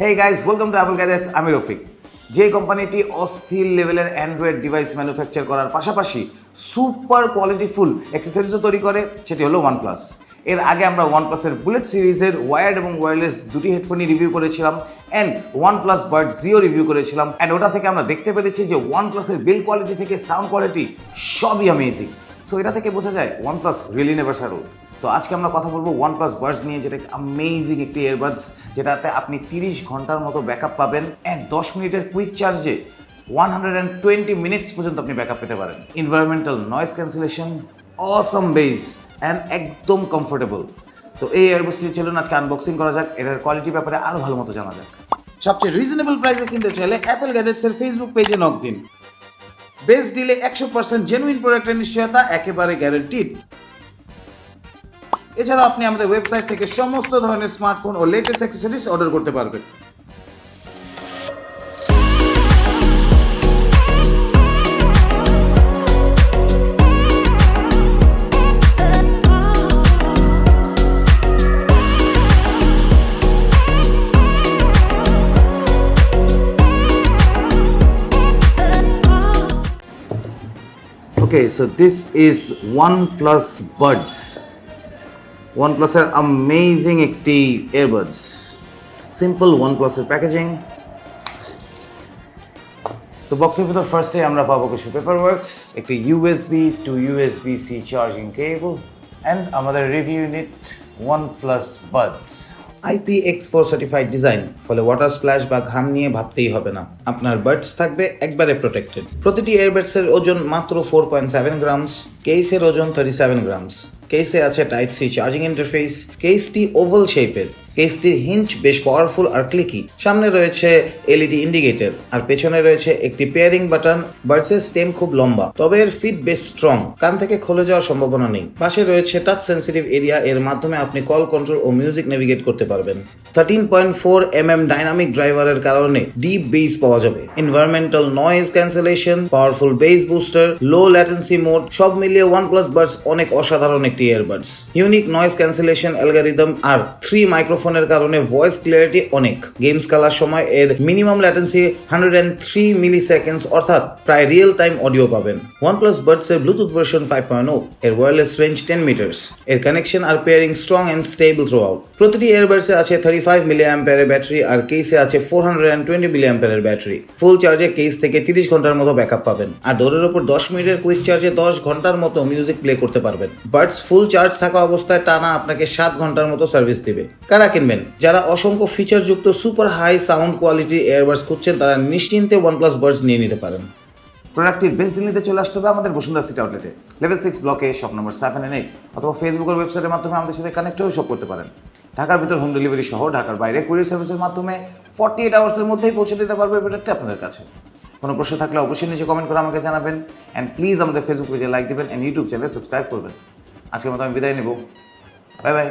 Hey guys, welcome to Apple Gadgets. আমি রফিক। যে কোম্পানিটি অস্থির লেভেলের অ্যান্ড্রয়েড ডিভাইস ম্যানুফ্যাকচার করার পাশাপাশি সুপার কোয়ালিটিফুল অ্যাক্সেসরিজও তৈরি করে, সেটি হলো OnePlus। এর আগে আমরা OnePlus-এর বুলেট সিরিজের ওয়ার্ড এবং ওয়্যারলেস দুটি হেডফোনই রিভিউ করেছিলাম and OnePlus Buds Z review করেছিলাম অ্যান্ড ওটা থেকে আমরা দেখতে পেরেছি যে OnePlus-এর বিল্ড কোয়ালিটি থেকে সাউন্ড কোয়ালিটি সবই অ্যামেজিং। সো এটা থেকে বোঝা যায় OnePlus রিয়েলি নেভার স্যাটেলড। তো আজকে আমরা কথা বলবো OnePlus Buds নিয়ে, যেটা অ্যামেজিং একটি এয়ারবাডস, যেটাতে আপনি 30 ঘন্টার মতো ব্যাকআপ পাবেন অ্যান্ড 10 মিনিটের কুইক চার্জে 120 মিনিটস পর্যন্ত আপনি ব্যাকআপ পেতে পারেন। Environmental noise cancellation, Assam base and একদম কমফোর্টেবল। তো এই এয়ারবাডসটি চলুন আজকে আনবক্সিং করা যাক, এটার কোয়ালিটির ব্যাপারে আরও ভালো মতো জানা যাক। সবচেয়ে রিজনেবল প্রাইসে কিনতে চাইলে অ্যাপল গ্যাজেটসের ফেসবুক পেজে নক দিন। বেস্ট ডিলে 100% জেনুইন প্রোডাক্টের নিশ্চয়তা, একেবারে গ্যারান্টিড। এছাড়াও আপনি আমাদের ওয়েবসাইট থেকে সমস্ত ধরনের স্মার্টফোন ও লেটেস্ট অ্যাক্সেসরিজ অর্ডার করতে পারবেন। Okay, so this is OnePlus Buds. OnePlus-এর অ্যামেজিং একটি এয়ারবাডস। সিম্পল OnePlus-এর প্যাকেজিং। তো বক্সের ভিতর ফার্স্টে আমরা পাবো কিছু পেপার ওয়ার্কস, একটি USB to USB-C charging cable and আমাদের review unit OnePlus Buds। IPX4 certified design, ফলে ওয়াটার স্প্ল্যাশ বা ঘাম নিয়ে ভাবতেই হবে না, আপনার বাডস থাকবে একবারে প্রোটেক্টেড। প্রতিটি এয়ারবাডসের ওজন মাত্র 4.7 গ্রামস, কেসের ওজন 37 গ্রামস। কেসে আছে টাইপ সি চার্জিং ইন্টারফেস, কেসটি ওভাল শেপের, কেসটির হিঞ্চ বেশ পাওয়ারফুল আর ক্লিকি। সামনে রয়েছে এলইডি ইন্ডিকেটর আর পেছনে রয়েছে একটি পেয়ারিং বাটন। বাডসের স্টেম খুব লম্বা, তবে এর ফিট বেশ স্ট্রং, কান থেকে খুলে যাওয়ার সম্ভাবনা নেই। পাশে রয়েছে টাচ সেন্সিটিভ এরিয়া, এর মাধ্যমে আপনি কল কন্ট্রোল ও মিউজিক নেভিগেট করতে পারবেন। 13.4 mm ডাইনামিক ড্রাইভারের কারণে ডিপ বেস পাওয়া যাবে। Environmental noise cancellation, powerful bass booster, low latency mode, সব মিলিয়ে OnePlus Buds অনেক অসাধারণ একটি earbuds. Unique noise cancellation algorithm আর 3 মাইক্রোফোনের কারণে ভয়েস ক্লিয়ারিটি অনেক। গেমস খেলার সময় এর মিনিমাম ল্যাটেন্সি 103 মিলি সেকেন্ডস, অর্থাৎ প্রায় রিয়েল টাইম অডিও পাবেন। OnePlus Buds এর ব্লুটুথ ভার্সন 5.0, এর ওয়্যারলেস রেঞ্জ 10 মিটার্স। এর কানেকশন আর pairing strong and stable throughout. প্রতিটি এয়ারবাডসে আছে 35 মিলি অ্যাম্পিয়ারের ব্যাটারি আর কেসে আছে 420 মিলি অ্যাম্পিয়ারের ব্যাটারি। ফুল চার্জে কেস থেকে 30 ঘন্টার মতো ব্যাকআপ পাবেন আর দৌড়ের উপর 10 মিনিটের কুইক চার্জে 10 ঘন্টার মতো মিউজিক প্লে করতে পারবেন। বাডস ফুল চার্জ থাকা অবস্থায় টানা আপনাকে 7 ঘন্টার মতো সার্ভিস দিবে। কারা কিনবেন? যারা অসংখ্য ফিচারযুক্ত সুপার হাই সাউন্ড কোয়ালিটির এয়ারবাডস খুঁজছেন, তারা নিশ্চিন্তে OnePlus Buds নিয়ে নিতে পারেন। প্রোডাক্টটির বেস্ট ডিলিতে চলে আসতে হবে আমাদের বসুন্ধরা সিটি আউটলেটে, লেভেল 6 ব্লকে, শপ নম্বর 7 and 8, অথবা ফেসবুকের ওয়েবসাইটের মাধ্যমে আমাদের সাথে কানেক্ট হয়ে শপ করতে পারেন। ঢাকার ভিতর হোম ডেলিভারি সহ ঢাকার বাইরে কুরিয়ার সার্ভিসের মাধ্যমে 48 আওয়ার্সের মধ্যেই পৌঁছে দিতে পারবে প্রোডাক্টটি আপনাদের কাছে। কোনো প্রশ্ন থাকলে অবশ্যই নিচে কমেন্ট করে আমাকে জানাবেন অ্যান্ড প্লিজ আমাদের ফেসবুক পেজে লাইক দেবেন অ্যান্ড ইউটিউব চ্যানেলে সাবস্ক্রাইব করবেন। আজকের মতো আমি বিদায় নেব, বাই বাই।